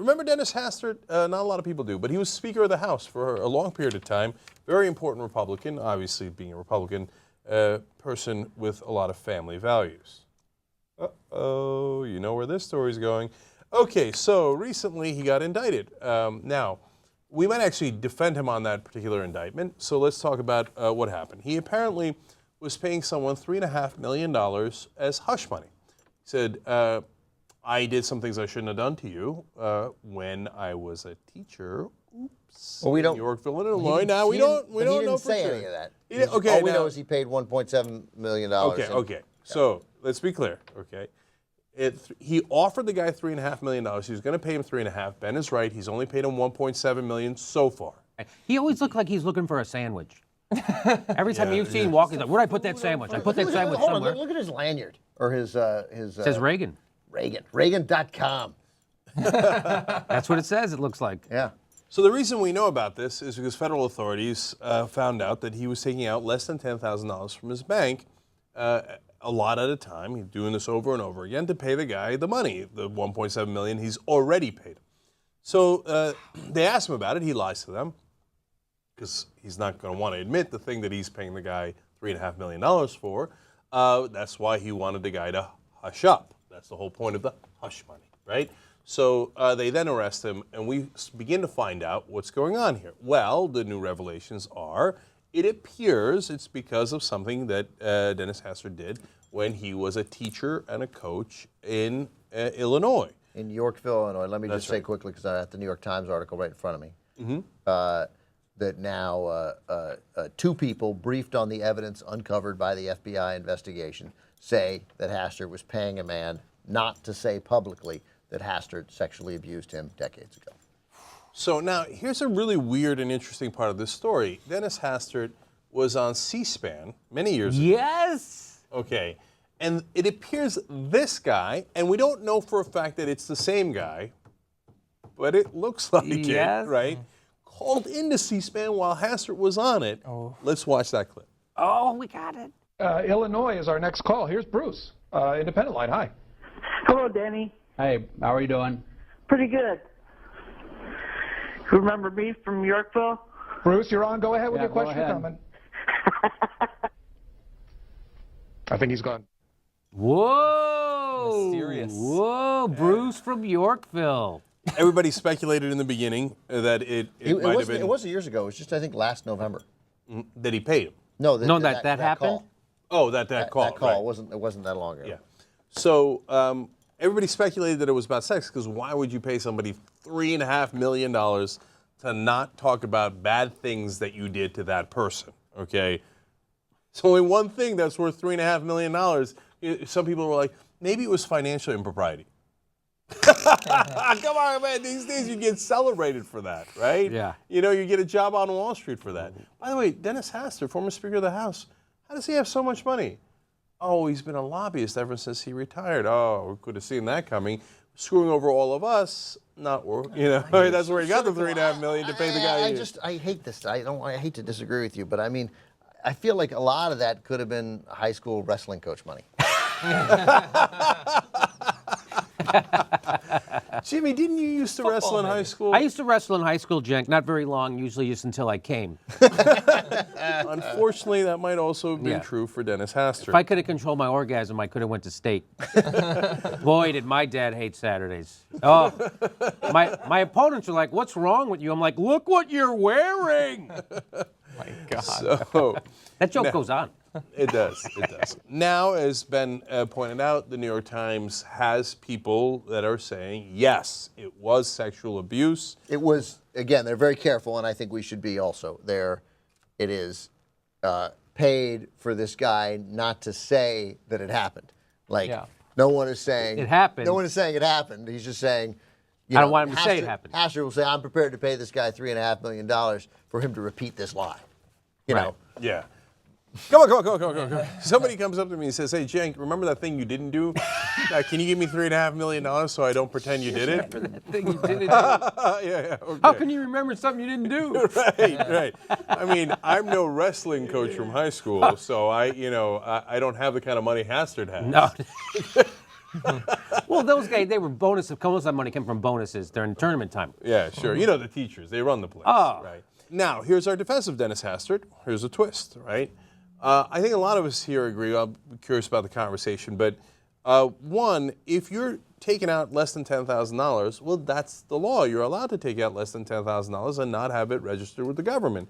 remember Dennis Hastert? Not a lot of people do, but he was Speaker of the House for a long period of time. Very important Republican, obviously being a Republican person with a lot of family values. Uh-oh, you know where this story's going. Okay, so recently he got indicted. Now, we might actually defend him on that particular indictment, so let's talk about what happened. He apparently was paying someone $3.5 million as hush money. He said, I did some things I shouldn't have done to you when I was a teacher. Oops. Well, we don't. Yorkville, Illinois. Now we don't know for sure. He didn't say any of that. Okay. All we know is he paid $1.7 million. Okay. So let's be clear. Okay. He offered the guy $3.5 million. He was going to pay him $3.5. Ben is right. He's only paid him $1.7 million so far. He always looked like he's looking for a sandwich. Every time you've seen him walk, he's like, "Where'd I put that sandwich? I put that sandwich somewhere." Look at his lanyard or his. It says Reagan. Reagan.com. That's what it says. It looks like. Yeah. So the reason we know about this is because federal authorities found out that he was taking out less than $10,000 from his bank a lot at a time. He's doing this over and over again to pay the guy the money, the $1.7 million he's already paid him. So they asked him about it. He lies to them because he's not going to want to admit the thing that he's paying the guy $3.5 million for. That's why he wanted the guy to hush up. That's the whole point of the hush money, right? So they then arrest him, and we begin to find out what's going on here. Well, the new revelations are, it appears it's because of something that Dennis Hastert did when he was a teacher and a coach in Illinois. In Yorkville, Illinois. Let me just say quickly, because I have the New York Times article right in front of me, that now 2 people briefed on the evidence uncovered by the FBI investigation say that Hastert was paying a man not to say publicly that Hastert sexually abused him decades ago. So now, here's a really weird and interesting part of this story. Dennis Hastert was on C-SPAN many years ago. Yes. Okay. And it appears this guy, and we don't know for a fact that it's the same guy, but it looks like it, right? Called into C-SPAN while Hastert was on it. Oh. Let's watch that clip. Oh, we got it. Illinois is our next call. Here's Bruce, Independent Line. Hi. Hello, Danny. Hey, how are you doing? Pretty good. Remember me from Yorkville? Bruce, you're on. Go ahead with your question coming. I think he's gone. Whoa. Mysterious. Whoa, Bruce from Yorkville. Everybody speculated in the beginning that it might have been. It wasn't years ago. It was just, I think, last November. That he paid him. No, that happened? Call. Oh, that call. That call. Right. It wasn't that long ago. Yeah. So everybody speculated that it was about sex, because why would you pay somebody $3.5 million to not talk about bad things that you did to that person? Okay. It's only one thing that's worth $3.5 million. Some people were like, maybe it was financial impropriety. Come on, man. These days you get celebrated for that, right? Yeah. You know, you get a job on Wall Street for that. By the way, Dennis Hastert, former Speaker of the House, how does he have so much money? Oh, he's been a lobbyist ever since he retired. Oh, we could have seen that coming. Screwing over all of us, not work. You know, that's where he got the $3.5 million to pay the guy. I hate this. I hate to disagree with you, but I mean, I feel like a lot of that could have been high school wrestling coach money. Jimmy, didn't you used to wrestle in high school? I used to wrestle in high school, Cenk. Not very long, usually just until I came. Unfortunately, that might also have been true for Dennis Hastert. If I could have controlled my orgasm, I could have went to state. Boy, did my dad hate Saturdays. Oh, my opponents are like, "What's wrong with you?" I'm like, "Look what you're wearing." My God. So, that joke goes on. It does. It does. Now, as Ben pointed out, the New York Times has people that are saying, yes, it was sexual abuse. It was, again, they're very careful, and I think we should be also. It is paid for this guy not to say that it happened. Like, no one is saying it happened. No one is saying it happened. He's just saying, I don't want him to say it happened. Hastert will say, I'm prepared to pay this guy $3.5 million for him to repeat this lie. You know? Yeah. Come on. Somebody comes up to me and says, hey, Cenk, remember that thing you didn't do? Can you give me $3.5 million so I don't pretend you did it? Remember that thing you didn't do? Okay. How can you remember something you didn't do? Right. I mean, I'm no wrestling coach from high school, so I don't have the kind of money Hastert has. No. Well, those guys, they were bonuses. Most of that money came from bonuses during tournament time. Yeah, sure. You know the teachers, they run the place, Oh. right? Now, here's our defense of Dennis Hastert. Here's a twist, right? I think a lot of us here agree. I'm curious about the conversation, but one, if you're taking out less than $10,000, well, that's the law. You're allowed to take out less than $10,000 and not have it registered with the government.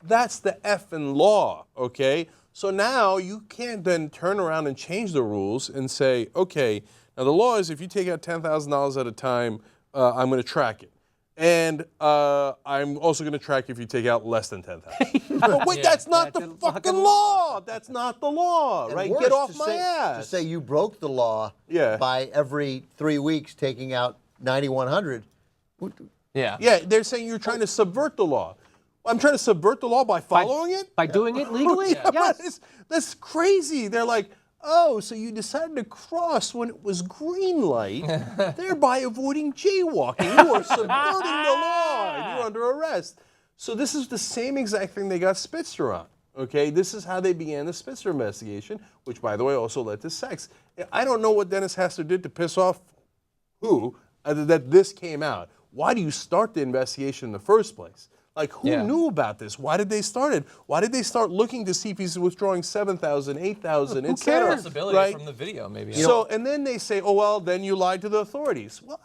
That's the effing law, okay? So now you can't then turn around and change the rules and say, okay, now the law is if you take out $10,000 at a time, I'm going to track it. And I'm also going to track if you take out less than $10,000. But wait, that's not the fucking law. That's not the law, And right? worse, Get off to my say, ass. To say you broke the law Yeah. by every 3 weeks taking out 9,100. Yeah. Yeah, they're saying you're trying to subvert the law. I'm trying to subvert the law by following it? By doing it legally? Yeah, Yes. that's crazy. They're like, oh, so you decided to cross when it was green light, thereby avoiding jaywalking. You are subverting the law, and you're under arrest. So this is the same exact thing they got Spitzer on. Okay, this is how they began the Spitzer investigation, which, by the way, also led to sex. I don't know what Dennis Hastert did to piss off who, that this came out. Why do you start the investigation in the first place? Like, who knew about this? Why did they start it? Why did they start looking to see if he's withdrawing 7,000, 8,000, et cetera? Possibility Right? from the video, maybe. So, and then they say, oh, well, then you lied to the authorities. Well,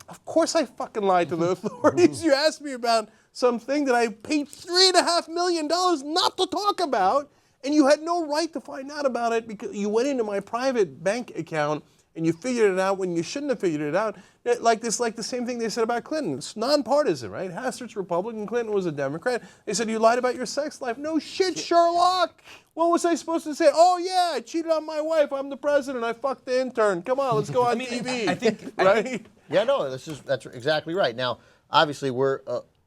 of course I fucking lied to the authorities. You asked me about something that I paid $3.5 million not to talk about, and you had no right to find out about it because you went into my private bank account and you figured it out when you shouldn't have figured it out. Like the same thing they said about Clinton. It's nonpartisan, right? Hastert's Republican, Clinton was a Democrat. They said, you lied about your sex life. No shit, Sherlock. What was I supposed to say? Oh, yeah, I cheated on my wife. I'm the president. I fucked the intern. Come on, let's go on TV. I think, right? Yeah, no, that's exactly right. Now, obviously, we're,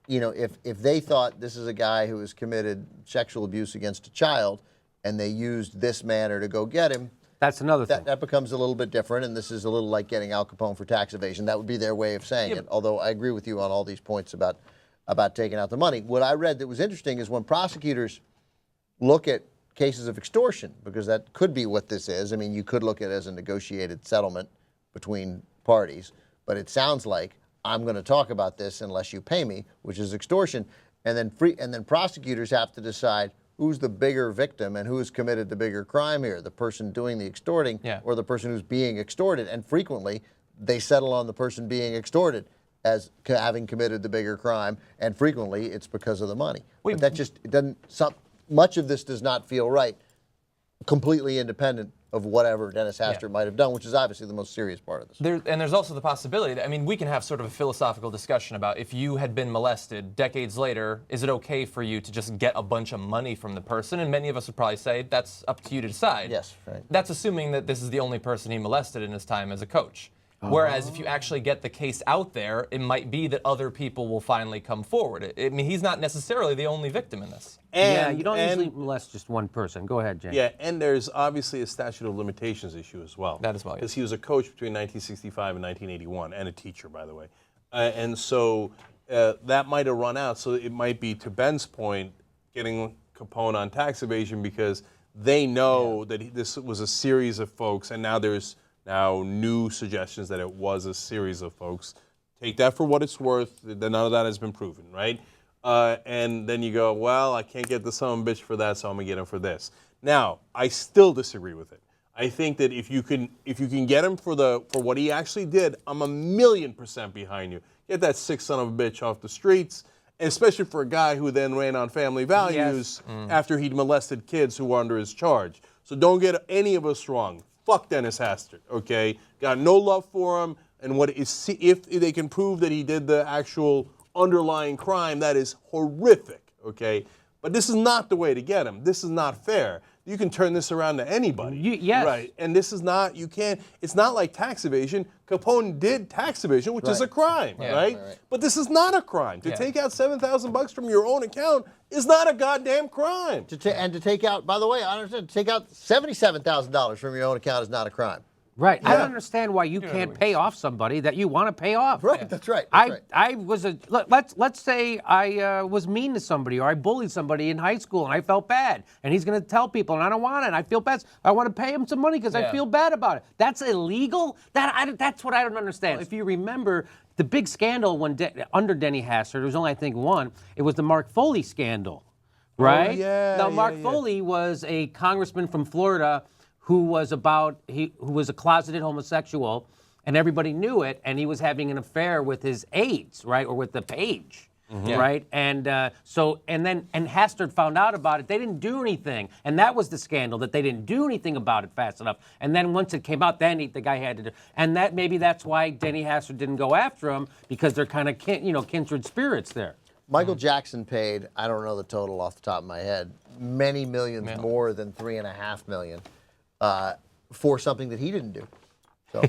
if they thought this is a guy who has committed sexual abuse against a child and they used this manner to go get him, That's another thing. that becomes a little bit different, and this is a little like getting Al Capone for tax evasion. That would be their way of saying it, although I agree with you on all these points about taking out the money. What I read that was interesting is when prosecutors look at cases of extortion, because that could be what this is. I mean, you could look at it as a negotiated settlement between parties, but it sounds like I'm going to talk about this unless you pay me, which is extortion. And then prosecutors have to decide who's the bigger victim and who has committed the bigger crime here, the person doing the extorting or the person who's being extorted. And frequently, they settle on the person being extorted as having committed the bigger crime, and frequently it's because of the money. But that just it doesn't. Much of this does not feel right, completely independent of whatever Dennis Hastert might have done, which is obviously the most serious part of this. There's also the possibility that, I mean, we can have sort of a philosophical discussion about if you had been molested decades later, is it okay for you to just get a bunch of money from the person? And many of us would probably say that's up to you to decide. Yes, right. That's assuming that this is the only person he molested in his time as a coach. Whereas if you actually get the case out there, it might be that other people will finally come forward. I mean, he's not necessarily the only victim in this. Yeah, you don't usually molest just one person. Go ahead, James. Yeah, and there's obviously a statute of limitations issue as well. That as well, yes. Because he was a coach between 1965 and 1981, and a teacher, by the way. And so that might have run out. So it might be, to Ben's point, getting Capone on tax evasion because they know that this was a series of folks, and now there's new suggestions that it was a series of folks. Take that for what it's worth. None of that has been proven, right? And then you go, well, I can't get the son of a bitch for that, so I'm gonna get him for this. Now, I still disagree with it. I think that if you can get him for what he actually did, I'm 1,000,000% behind you. Get that sick son of a bitch off the streets, and especially for a guy who then ran on family values after he'd molested kids who were under his charge. So don't get any of us wrong. Fuck Dennis Hastert, okay? Got no love for him, and if they can prove that he did the actual underlying crime, that is horrific, okay? But this is not the way to get him. This is not fair. You can turn this around to anybody. Yes. Right, and this is not, it's not like tax evasion. Capone did tax evasion, which is a crime, right? But this is not a crime. To take out $7,000 from your own account is not a goddamn crime. And to take out, by the way, I understand, to take out $77,000 from your own account is not a crime. Right. I don't understand why you can't pay off somebody that you want to pay off. Right. That's right. That's right. I was let's say I was mean to somebody or I bullied somebody in high school and I felt bad and he's going to tell people and I don't want it. I feel bad. I want to pay him some money because I feel bad about it. That's illegal. That's what I don't understand. If you remember the big scandal when under Denny Hastert, there was only I think one. It was the Mark Foley scandal, right? Oh, yeah. Now Mark Foley was a congressman from Florida who was a closeted homosexual, and everybody knew it, and he was having an affair with his aides, right, or with the page, right, and and Hastert found out about it. They didn't do anything, and that was the scandal that they didn't do anything about it fast enough. And then once it came out, then the guy had to do, and maybe that's why Denny Hastert didn't go after him because they're kind of kindred spirits there. Michael Jackson paid, I don't know the total off the top of my head, many millions more than $3.5 million. For something that he didn't do. So.